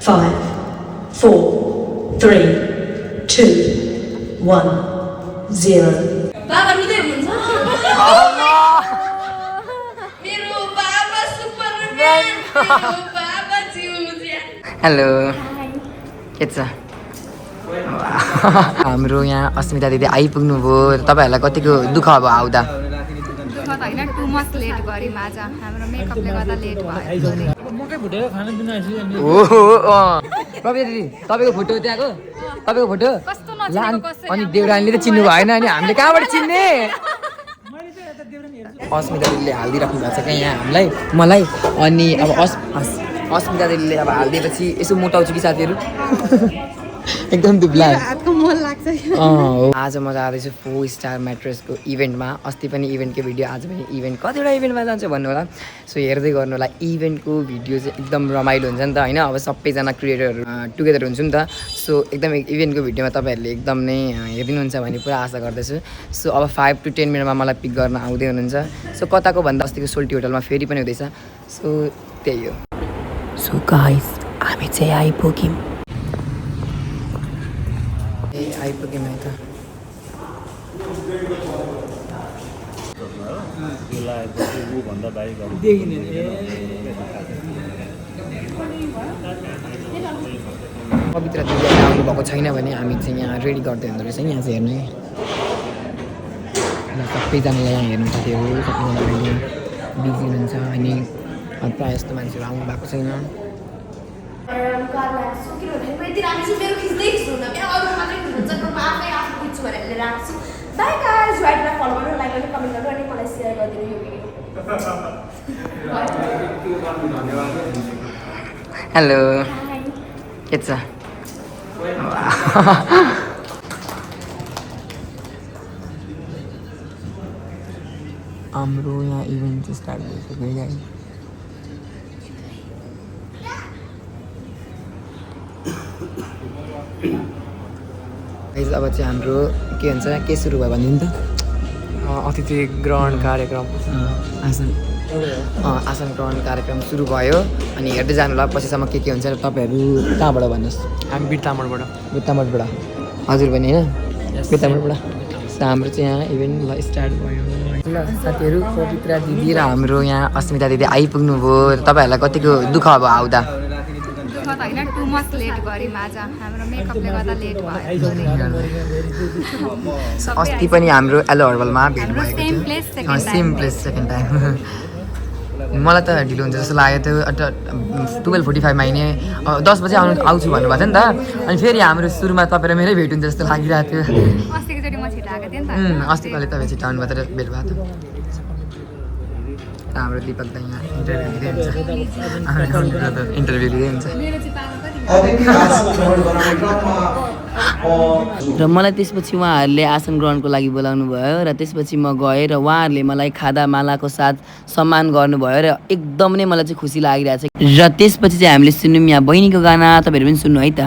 5, 4, 3, 2, 1, 0. बाबा रुँदै हुनुहुन्छ मेरो बाबा सुपरम्यान मेरो बाबा जिउज्यान हेलो के छ हाम्रो यहाँ अस्मिता दिदी आइपुग्नु भयो तपाईहरुलाई कतिको दुःख अब आउँदा दुःख त हैन टु मच लेट गऱ्यौँ आज हाम्रो मेकअपले गर्दा लेट भयो मकै भुटेर खाना दिन आइसक्यो ओहो कविता दिदी तपाईको फोटो त्यहाँको तपाईको फोटो कस्तो नचिनेको कसै अनि देउरानीले त चिन्नु भएन अनि हामीले कहाँबाट चिन्ने अस्मिता दिदीले हालिदिइराख्नु भएको छ क्या यहाँ हामीलाई मलाई अनि अब अस्मिता दिदीले अब हालिदिएपछि यसो मोटाउँछु कि साथीहरू एकदम दुब्ला हातको मोल लाग्छ आज म जाँदैछु 4 स्टार म्याट्रेसको इभेन्टमा अस्ति पनि इभेन्टको भिडियो आज पनि इभेन्ट कतिवटा इभेन्टमा जान्छ भन्नु होला सो हेर्दै गर्नु होला इभेन्टको भिडियो चाहिँ एकदम रमाइलो हुन्छ नि त होइन अब सबैजना क्रिएटरहरू टुगेदर हुन्छ नि त सो एकदम इभेन्टको भिडियोमा तपाईँहरूले एकदम नै हेरिदिनुहुन्छ भन्ने पुरा आशा गर्दैछु सो अब 5 to 10 मिनटमा मलाई पिक गर्न आउँदै हुनुहुन्छ सो कताको भन्दा अस्तिको सोल्टी होटलमा फेरि पनि हुँदैछ सो त्यही हो सो गाइस हामी चाहिँ आइपुग्यौँ आइपुग्यौँ है त पवित्र दिदी आउनु भएको छैन भने हामी चाहिँ यहाँ रेडी गर्दै हुँदो रहेछ यहाँ चाहिँ हेर्नु सबैजनालाई यहाँ हेर्नु साथीहरू सबैजना बिजी हुनुहुन्छ अनि प्रायः जस्तो मान्छेहरू आउनु भएको छैन हेलो के छ हाम्रो यहाँ इभेन्ट चाहिँ स्टार्ट भइसक्यो गाइस अब चाहिँ हाम्रो के भन्छ के सुरु भयो भने नि त अतिथि ग्रहण कार्यक्रम आसन ग्रहण कार्यक्रम सुरु भयो अनि हेर्दै जानु होला पछिसम्म के हुन्छ तपाईँहरू कहाँबाट भन्नुहोस् हामी बिर्तामोडबाट बिर्तामोडबाट हजुर पनि होइन बिर्तामोडबाट हाम्रो चाहिँ यहाँ इभेन्ट स्टार्ट भयो ल साथीहरू पवित्र दिदी र हाम्रो यहाँ अस्मिता दिदी आइपुग्नु भयो तपाईँहरूलाई कतिको दुःख अब आउँदा दुःख त हैन टु मच लेट गऱ्यौँ आज हाम्रो मेकअपले गर्दा लेट भयो अस्ति पनि हाम्रो एलो हर्बलमा भेट भएको सेम प्लेस सेकेन्ड टाइम मलाई त ढिलो हुन्छ जस्तो लागेको थियो 12:45मा हिँडेँ 10 बजे आउँछु भन्नुभएको थियो नि त अनि फेरि हाम्रो सुरुमा तपाईँ र मेरै भेट हुन्छ जस्तो लागिरहेको थियो अस्तिकोचोटि म छिटो आएको थिएँ नि त अस्तिकोले तपाईँ छिटो आउनुभयो तर भेट भएको थियो हाम्रो दिपक त यहाँ इन्टरभ्यू लिँदै हुन्छ र मलाई त्यसपछि उहाँहरूले आसन ग्रहणको लागि बोलाउनु भयो र त्यसपछि म गएँ र उहाँहरूले मलाई खादा मालाको साथ सम्मान गर्नुभयो र एकदम नै मलाई चाहिँ खुसी लागिरहेको छ र त्यसपछि चाहिँ हामीले सुन्यौँ यहाँ बहिनीको गाना तपाईँहरू पनि सुन्नु है त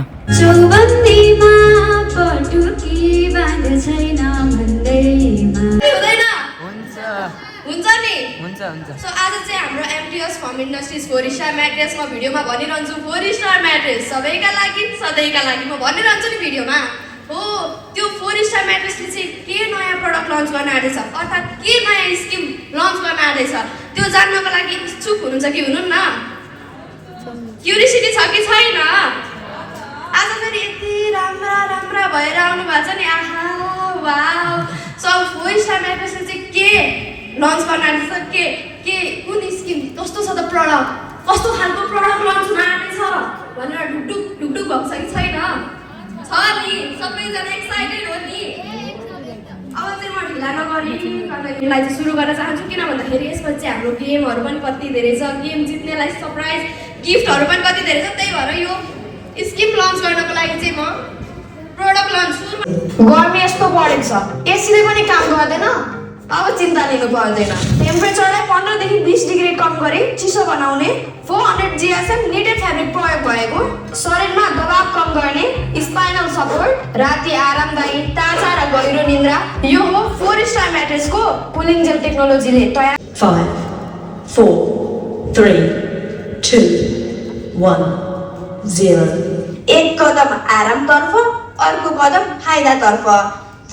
हुन्छ नि हुन्छ सो आज चाहिँ हाम्रो MTS home industries 4 star mattress म भिडियोमा भनिरहन्छु 4 स्टार म्याट्रेस सबैका लागि सधैँका लागि म भनिरहन्छु नि भिडियोमा हो त्यो 4 स्टार म्याट्रेसले चाहिँ के नयाँ प्रडक्ट लन्च गर्न आँटेछ अर्थात् के नयाँ स्किम लन्च गर्न आँटेछ त्यो जान्नको लागि इच्छुक हुनुहुन्छ कि हुनुहुन्न क्युरियोसिटी छ कि छैन आज फेरि यति राम्रा भएर आउनु भएको छ नि आहा वाउ सो 4 स्टार म्याट्रेसले चाहिँ के लन्च गर्न आँटेछ के कुन स्किम कस्तो छ त प्रडक्ट कस्तो खालको प्रडक्ट लन्च हुन आँटेछ भनेर ढुकढुक भएको छ कि छैन छ नि सबैजना एक्साइटेड हो नि अब चाहिँ म ढिला नगरिकन चाहिँ सुरु गर्न चाहन्छु किन भन्दाखेरि यसपछि चाहिँ हाम्रो गेमहरू पनि कति धेरै छ गेम जित्नेलाई सरप्राइज गिफ्टहरू पनि कति धेरै छ त्यही भएर यो स्किम लन्च गर्नको लागि चाहिँ म प्रोडक्ट लन्च गर्मी यस्तो बढेको छ एसीले पनि काम गर्दैन अब चिन्ता लिनु पर्दैन टेम्परेचरलाई 15 देखि 20 डिग्री कम गरी चिसो बनाउने 400 GSM निटेड फ्याब्रिक प्रयोग भएको शरीरमा दबाव कम गर्ने स्पाइनल सपोर्ट राति आरामदायी ताजा र गहिरो निद्रा यो हो 4 स्टार म्याट्रेसको कुलिङ जेल टेक्नोलोजीले तयार 5, 4, 3, 2, 1, 0. एक कदम आरामतर्फ अर्को कदम फाइदातर्फ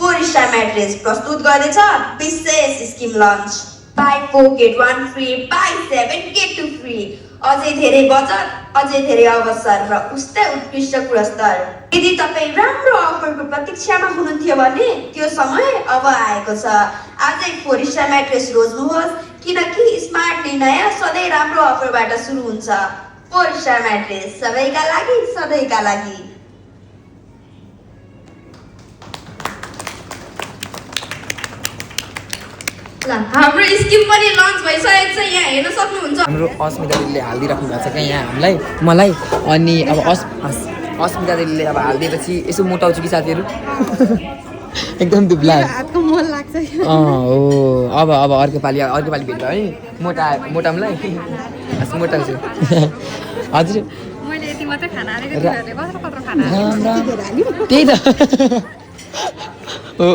4 स्टार म्याट्रेस प्रस्तुत गर्दैछ विशेष scheme launch buy 4 get 1 free buy 7 get 2 free अझै धेरै बचत अझै धेरै अवसर र उस्तै उत्कृष्ट गुणस्तर यदि तपाईँ राम्रो अफरको प्रतीक्षामा हुनुहुन्थ्यो भने त्यो समय अब आएको छ आजै 4 स्टार म्याट्रेस रोज्नुहोस् किनकि स्मार्ट निर्णय सधैँ राम्रो अफरबाट सुरु हुन्छ 4 स्टार म्याट्रेस सबैका लागि सधैँका लागि ल हाम्रो स्किम पनि लन्च भइसकेको छ यहाँ हेर्न सक्नुहुन्छ हाम्रो अस्मिता दिदीले हालिदिइराख्नु भएको छ क्या यहाँ हामीलाई मलाई अनि अब अस्मिता दिदीले अब हालिदिएपछि यसो मोटाउँछु कि साथीहरू एकदम दुब्ला हातको मोल लाग्छ हो अब अर्को पालि भेट भयो है मोटामलाई मोटाउँछु हजुर मैले यति मात्रै खाना हालेको तिमीहरूले कत्रो खाना त्यही त हो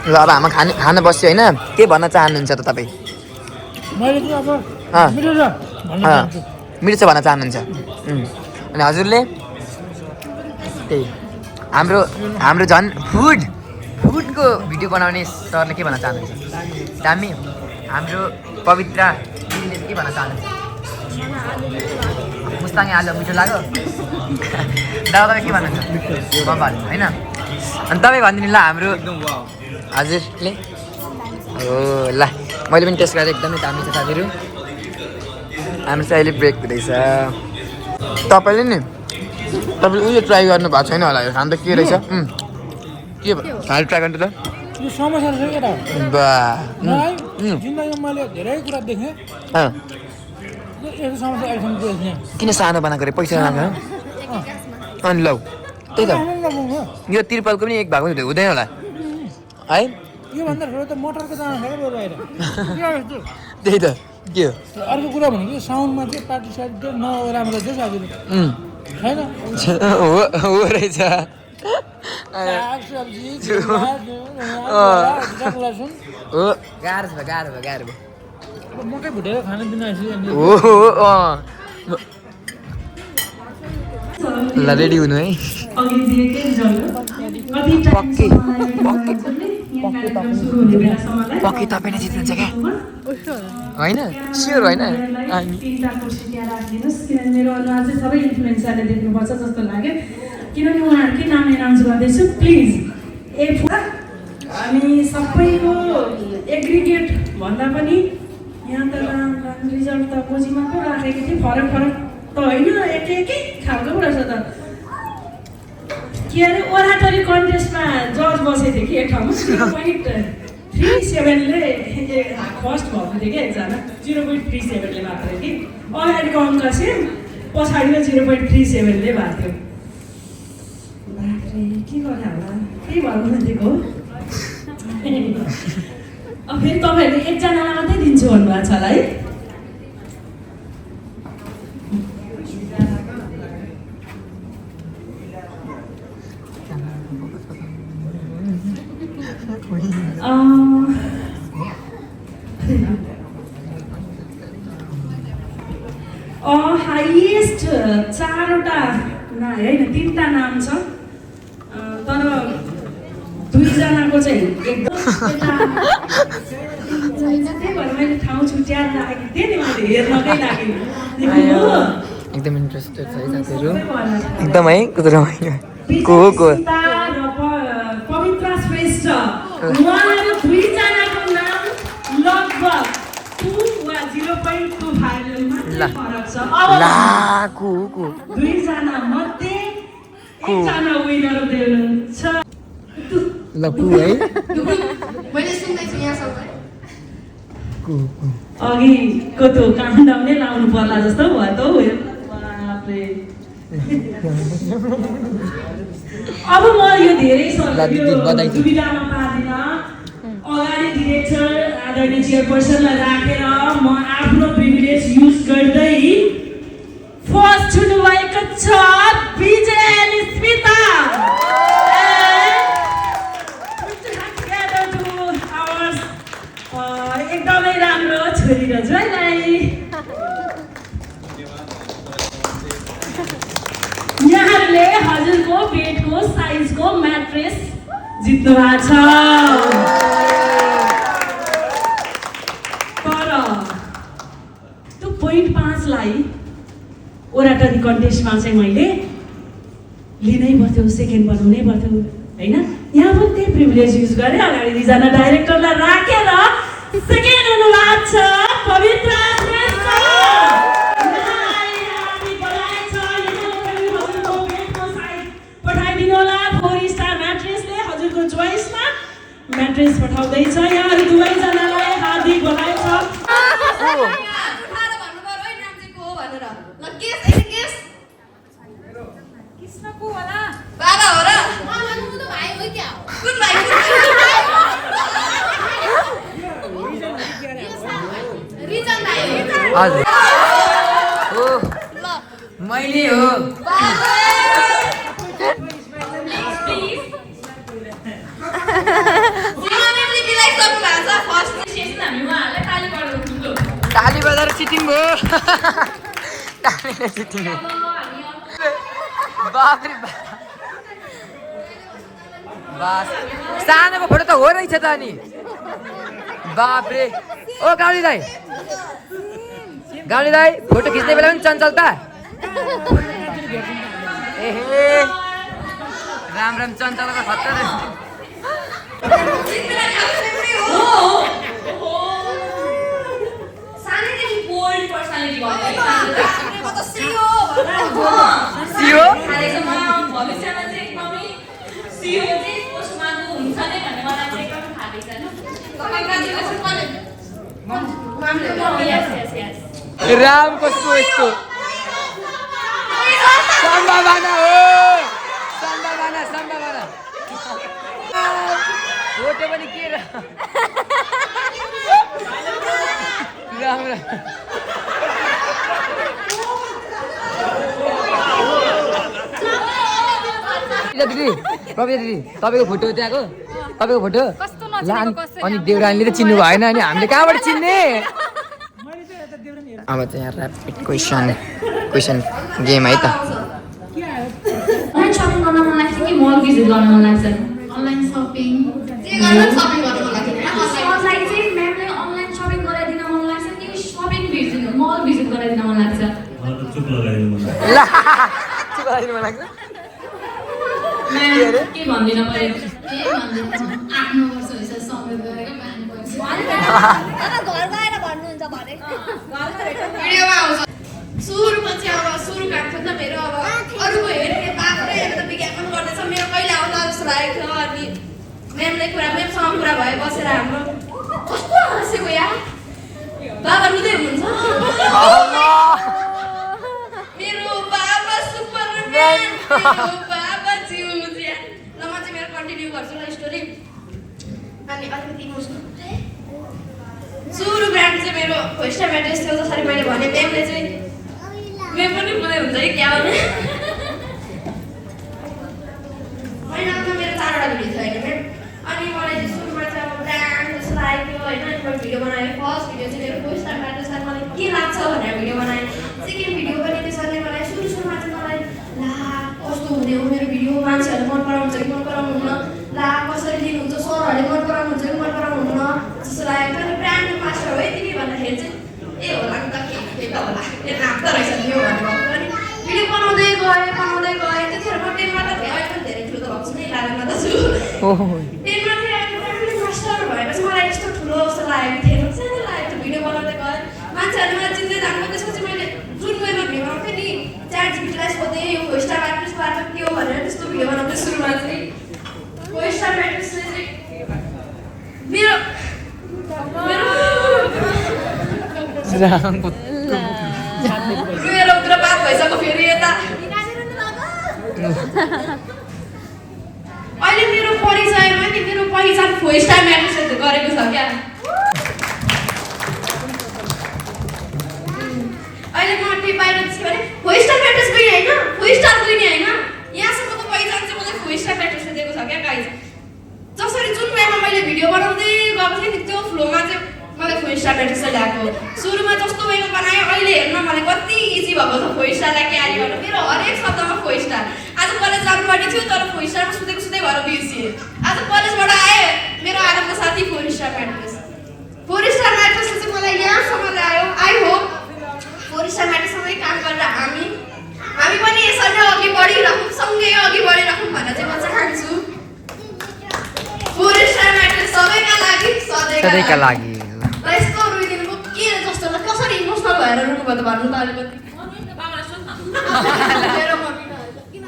ल अब हामी खाना बस्यो होइन के भन्न चाहनुहुन्छ त तपाईँ मैले चाहिँ अब मिठो छ भन्न चाहनुहुन्छ अनि हजुरले त्यही हाम्रो झन् फुडको भिडियो बनाउने सरले के भन्न चाहनुहुन्छ दामी हाम्रो पवित्र दिदीले के भन्न चाहनुहुन्छ मुस्ताङे आलु मिठो लाग्यो दादा तपाईँ के भन्नुहुन्छ बबाल होइन अनि तपाईँ भनिदिनु ल हाम्रो हजुरले हो ल मैले पनि टेस्ट गरेर एकदमै दामी छ साथीहरू हाम्रो चाहिँ अहिले ब्रेक हुँदैछ तपाईँले उयो ट्राई गर्नु भएको छैन होला खानु त के रहेछ के खालि ट्राई गर्नु त यो समस्या छ केटा बा जिन्दगीमा मैले धेरै कुरा देखेँ यस्तो समस्या अहिलेसम्म देखेँ किन सानो बनाएको रे पैसा लाग्यो अनि लौ त्यही त यो तिरपालको पनि एक भाग हुँदैन होला है योभन्दा ठुलो त मटरको दाना छ क्या बाहिर त्यही त के हो अर्को कुरा भनेको साउन्डमा चाहिँ पार्टी साइड नराम्रो रहेछ साथीहरू छैन हो रहेछ सागसब्जी हो गाह्रो छ मकै भुटेर खाना दिन आइसक्यो ल रेडी हुनु है अघि दिएकै रिजल्ट पक्कै तपाईँ नै जित्नुहुन्छ क्या होइन स्योर होइन तिनवटा कुर्सी त्यहाँ राखिदिनुहोस् किनभने मेरो अनुहार चाहिँ सबै इन्फ्लुएन्सरले देख्नुपर्छ जस्तो लाग्यो किनभने उहाँहरूकै नाम एनाउन्स गर्दैछु प्लिज हामी सबैको एग्रिगेट भन्दा पनि यहाँ त रिजल्ट त कोजीमा पो राखेको थिएँ फरक त होइन एकै खालको पो रहेछ त के अरे ओराटरी कन्टेस्टमा जज बसेको थियो कि एक ठाउँमा 0.37ले फर्स्ट भएको थियो क्या एकजना 0.37ले मात्रै कि अगाडिको अङ्क चाहिँ पछाडिको 0.37ले भएको थियो के गर्ने होला केही भन्नु नदिएको हो अब फेरि तपाईँहरूले एकजनालाई मात्रै दिन्छु भन्नुभएको छ होला है हाइएस्ट 4वटा होइन 3वटा नाम छ तर 2जनाको चाहिँ एकदम त्यही भएर मैले ठाउँ छुट्याएर राखेको थिएँ नि मैले हेर्नकै लागि एकदम इन्ट्रेस्टेड छ है साथीहरू एकदम है को पवित्र श्रेष्ठ उहाँहरू 2जनाको नाम लगभग 2 वा 0.25 फरक छ अब 2जना मध्ये एकजना विनर हुनुहुन्छ ल कु है मैले सुन्दैछु यहाँ सबै अघिको त्यो काउन्टडाउन नै लाउनु पर्ला जस्तो भयो त हौ बाफरे अब म यो धेरै सुविधामा पार्दिनँ अगाडि डिरेक्टर आदरणीय चेयरपर्सनलाई राखेर म आफ्नो प्रिभिलेज युज गर्दै फर्स्ट हुनुभएको छ विजय अनि स्मिता एकदमै राम्रो छोरी र ज्वाइँलाई स्टारको बेडको साइजको म्याट्रेस जित्नु भएको छ। तर त्यो पोइन्ट 5 लाई ओराटरी कन्टेस्टमा चाहिँ मैले लिनै पर्थ्यो, सेकेन्ड बनाउनै पर्थ्यो होइन। यहाँ पनि त्यही प्रिभिलेज युज गरेँ। अगाडि दुईजना डाइरेक्टरलाई राखेर सेकेन्ड हुनुभएको छ पवित्र श्रेष्ठ। पठाइदिनु होला 4 स्टार म्याट्रेसले हजुरको चोइसमा म्याट्रेस पठाउँदैछ। यहाँहरू दुवैजनालाई हार्दिक बधाई छ। बाबा हो र? कुन भाइ? रिजन भाइ हजुर हो मैले हो। ताली बजाएर चिटिङ भयो। तालीले चिटिङ भयो। बाफ्रे बास सानोको फोटो त हो रहेछ त अनि। बाफ्रे ओ गाडी दाई फोटो खिच्ने बेला पनि चञ्चलता। एहे राम राम चञ्चलको खत्तर। रामको सोचको सम्भावना हो। सम्भावना फोटो पनि के राम दिदी प्रविता दिदी तपाईँको फोटो त्यहाँको तपाईँको फोटो अनि देउरानीले त चिन्नु भएन अनि हामीले कहाँबाट चिन्ने। अब चाहिँ यहाँ ऱ्यापिड क्वेसन गेम है त। अनलाइन शपिङ गर्न मन लाग्छ कि मल भिजिट गर्न मन लाग्छ? अनलाइन शपिङ गर्न मन लाग्छ। मलाई चाहिँ म्यामले अनलाइन शपिङ गराइदिन मन लाग्छ कि शपिङ भिजिट मल भिजिट गराइदिन मन लाग्छ? चुप लगाइदिनु मन लाग्छ। के भन्दिन पऱ्यो? के भन्दिन 8-9 वर्ष भइसक्यो समय गरेको बिहान पर्छ। घर गएर भन्नुहुन्छ भने भिडियोमा आउँछ। सुरुमा चाहिँ अब सुरु काट्छ नि त मेरो। अब अरूको हेर्ने बाख्रै हेरेर त विज्ञापन गर्दैछ। मेरो कहिले आउँला जस्तो लागेको थियो। अनि म्यामसँग कुरा भए बसेर हाम्रो कस्तो हाँसेको या बाबा रुँदै हुनुहुन्छ। मेरो बाबा सुपरम्यान, मेरो बाबा जिउज्या। ल म चाहिँ मेरो कन्टिन्यू गर्छु ल स्टोरी। अनि अलिकति मुस्नु सुरु ब्रान्ड चाहिँ मेरो वेस्टर्न म्याट्रेस थियो। जसरी मैले भने म्यामले चाहिँ म्याम पनि बोले हुन्छ कि क्या भने महिनामा मेरो 4वटा भिडियो थियो होइन म्याम। अनि मलाई चाहिँ सुरुमा चाहिँ अब ब्रान्ड जस्तो लागेको होइन। अनि मैले भिडियो बनाएँ। फर्स्ट भिडियो चाहिँ मेरो वेस्टर्न म्याट्रेसमा मलाई के लाग्छ भनेर भिडियो बनाएँ। सेकेन्ड भिडियो पनि त्यसरी मलाई सुरुमा चाहिँ मलाई ला कस्तो हुने हो मेरो भिडियो, मान्छेहरूले मन पराउँछ कि मन पराउनुहुन्न, ला कसरी लिनुहुन्छ, सरहरूले मन पराउनुहुन्छ कि मन पराउनुहुन्न जस्तो लागेको थियो। अनि ब्रान्ड मास्टर हो यति भन्दाखेरि चाहिँ ए होला नि त के त होला ए नाप्दो रहेछ नि यो भनेर। अनि भिडियो बनाउँदै गएँ त्यतिखेर म 10 मा त थिएँ। अहिले पनि धेरै ठुलो भएको छु नै लागेको त छु। 10 मा थिएँ। अनि ब्रान्ड मास्टर भएपछि मलाई यस्तो ठुलो जस्तो लागेको थिएन। सानो लागेको थियो। भिडियो बनाउँदै गएँ मान्छेहरूले मलाई चिन्दै जानुभयो। त्यसपछि मैले जुन वेमा भिडियो बनाउँथेँ नि ChatGPT-लाई सोधेँ यो वेस्टर्न म्याट्रेसको बारेमा के हो भनेर। त्यस्तो भिडियो बनाउँदै सुरुमा चाहिँ वेस्टर्न म्याट्रेसले चाहिँ मेरो पुरा बात भइसक्यो फेरि यता। अहिले मेरो परिचयमा नि मेरो पहिचान 4 स्टार म्याट्रेसले गरेको छ क्या। अहिले म टी बाहिर छु भने 4 स्टार म्याट्रेस पनि हैन 4 स्टार पनि हैन यहाँसम्मको पहिचान चाहिँ मलाई 4 स्टार म्याट्रेसले दिएको छ क्या गाइस। जसरी जुन वेमा मैले भिडियो बनाउँदै गएको थिएँ नि त्यो फ्लोमा चाहिँ मलाई 4 स्टार म्याट्रेसले ल्याएको। सुरुमा जस्तो वेमा बनाएँ अहिले हेर्न मलाई कति इजी भएको छ 4 स्टारलाई क्यारी गर्न। मेरो हरेक शब्दमा 4 स्टार। आज कलेज जानुपर्ने छ सँगै अघि बढिराखौँ भन्न चाहिँ म चाहन्छु 4 स्टार म्याट्रेस सबैका लागि सधैँका लागि र यस्तो रुइदिनु म के जस्तो लाग्छ कसरी इमोसनल भएर रुनु भयो त भन्नु त अलिकति मेरो मम्मी किन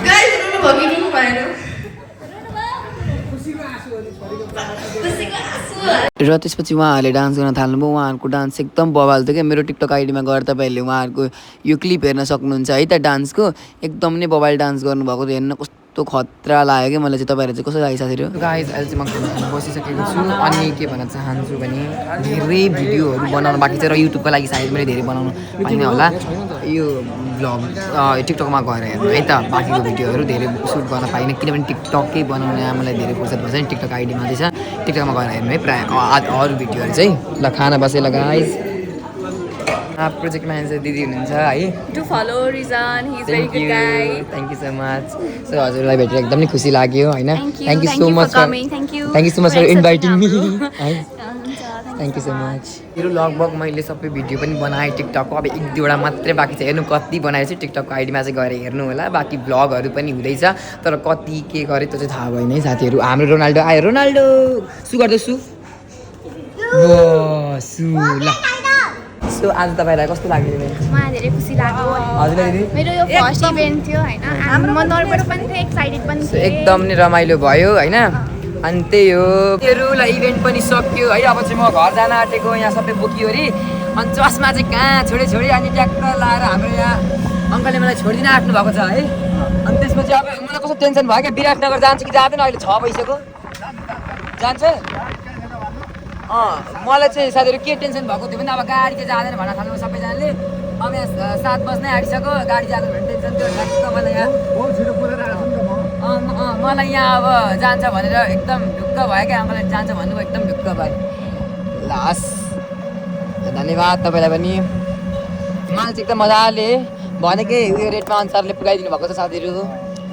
गाइस रुनु भयो कि रुनु भएन र त्यसपछि उहाँहरूले डान्स गर्न थाल्नुभयो उहाँहरूको डान्स एकदम बवाल थियो क्या मेरो टिकटक आइडीमा गएर तपाईँहरूले उहाँहरूको यो क्लिप हेर्न सक्नुहुन्छ है त डान्सको एकदम नै बवाल डान्स गर्नुभएको थियो हेर्न कस्तो खतरा लाग्यो क्या मलाई चाहिँ तपाईँहरू चाहिँ कसो लाग्यो साथीहरू गाइस अहिले चाहिँ म खाना बसिसकेको छु अनि के भन्न चाहन्छु भने धेरै भिडियोहरू बनाउनु बाँकी छ र युट्युबको लागि सायद मैले धेरै बनाउनु पाइनँ होला यो भ्लग टिकटकमा गएर हेर्नु है त बाँकीको भिडियोहरू धेरै सुट गर्न पाइनँ किनभने टिकटकै बनाउने मलाई धेरै फुर्सद भएछ नि टिकटक आइडीमा चाहिँ छ टिकटकमा गएर हेर्नु है प्रायः अरू भिडियोहरू चाहिँ ल खाना बसेर गाइस प्रोजेक्ट म्यानेजर दिदी हुनुहुन्छ है to follow reason he is very good guy thank you so much so हजुरलाई भेटेर एकदम नै खुसी लाग्यो होइन thank you so much thank you so much for inviting me है थ्याङ्क यू सो मच मेरो लगभग मैले सबै भिडियो पनि बनाएँ टिकटकको अब 1-2वटा मात्रै बाँकी छ हेर्नु कति बनाएँ चाहिँ टिकटकको आइडीमा चाहिँ गएर हेर्नु होला बाँकी भ्लगहरू पनि हुँदैछ तर कति के गरेँ त्यो चाहिँ थाहा भएन है साथीहरू हाम्रो रोनाल्डो आयो रोनाल्डो सु गर्दै सु ल सो आज तपाईँलाई कस्तो लाग्यो मलाई धेरै खुसी लाग्यो हजुरलाई दिदी मेरो यो फर्स्ट इभेन्ट थियो होइन म नर्भस पनि थिएँ एक्साइटेड पनि थिएँ एकदम नै रमाइलो भयो होइन अनि त्यही हो ल इभेन्ट पनि सक्यो है अब चाहिँ म घर जान आँटेको यहाँ सबै बोकियो अरे अनि चस्मा चाहिँ कहाँ छोडे अनि ट्याक्टर लाएर हाम्रो यहाँ अङ्कलले मलाई छोडिदिन आँट्नु भएको छ है अनि त्यसपछि अब मलाई कस्तो टेन्सन भयो क्या विराटनगर जान्छु कि जाँदैन अहिले 6 भइसक्यो जान्छ मलाई चाहिँ साथीहरू के टेन्सन भएको थियो भने अब गाडी चाहिँ जाँदैन भन्न थाल्नु सबैजनाले अब यहाँ 7 बज्नै आँटिसक्यो गाडी जाँदैन भन्ने टेन्सन थियो मलाई यहाँ मलाई यहाँ अब जान्छ भनेर एकदम ढुक्क भयो क्या अङ्कलले जान्छ भन्नुभयो एकदम ढुक्क भयो लास धन्यवाद तपाईँलाई पनि माल चाहिँ एकदम मजाले भनेकै उयो रेटमा अनुसारले पुगाइदिनु भएको छ साथीहरू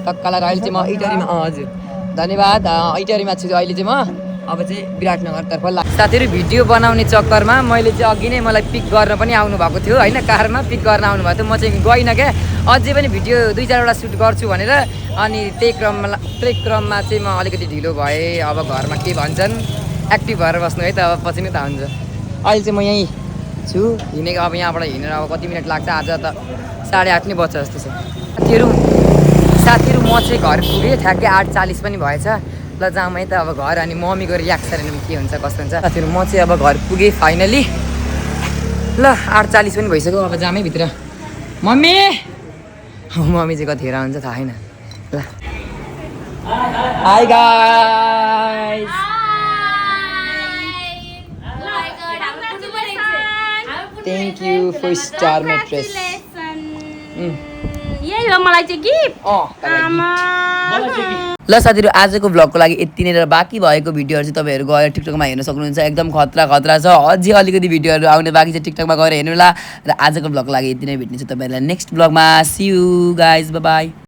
टक्कालाई अहिले चाहिँ म इटरीमा हजुर धन्यवाद इटरीमा छु अहिले चाहिँ म अब चाहिँ विराटनगरतर्फ साथीहरू भिडियो बनाउने चक्करमा मैले चाहिँ अघि नै मलाई पिक गर्न पनि आउनु भएको थियो होइन कारमा पिक गर्न आउनु भएको थियो म चाहिँ गइनँ क्या अझै पनि भिडियो 2-4वटा सुट गर्छु भनेर अनि त्यही क्रममा चाहिँ म अलिकति ढिलो भएँ अब घरमा के भन्छन् एक्टिभ भएर बस्नु है त अब पछि नै थाहा हुन्छ अहिले चाहिँ म यहीँ छु हिँडेको अब यहाँबाट हिँडेर अब कति मिनट लाग्छ आज त 8:30 नै बज्छ जस्तो छ साथीहरू म चाहिँ घर पुगेँ ठ्याक्कै 8:40 पनि भएछ ल जाऊँ है त अब घर अनि मम्मीको रियाक्सन के हुन्छ कस्तो हुन्छ साथीहरू म चाहिँ अब घर पुगेँ फाइनली ल 8:40 पनि भइसक्यो अब जाऊँ है भित्र मम्मी चाहिँ कतिखेर हुन्छ थाहा छैन ल high guys thank you 4 star mattress यही हो मलाई चाहिँ गिफ्ट ल साथीहरू आजको भ्लगको लागि यति नै र बाँकी भएको भिडियोहरू चाहिँ तपाईँहरू गएर टिकटकमा हेर्न सक्नुहुन्छ एकदम खतरा छ अझै अलिकति भिडियोहरू आउने बाँकी छ टिकटकमा गएर हेर्नु होला र आजको भ्लगको लागि यति नै भेट्ने छ तपाईँहरूलाई नेक्स्ट भ्लगमा सी यू गाइज बाई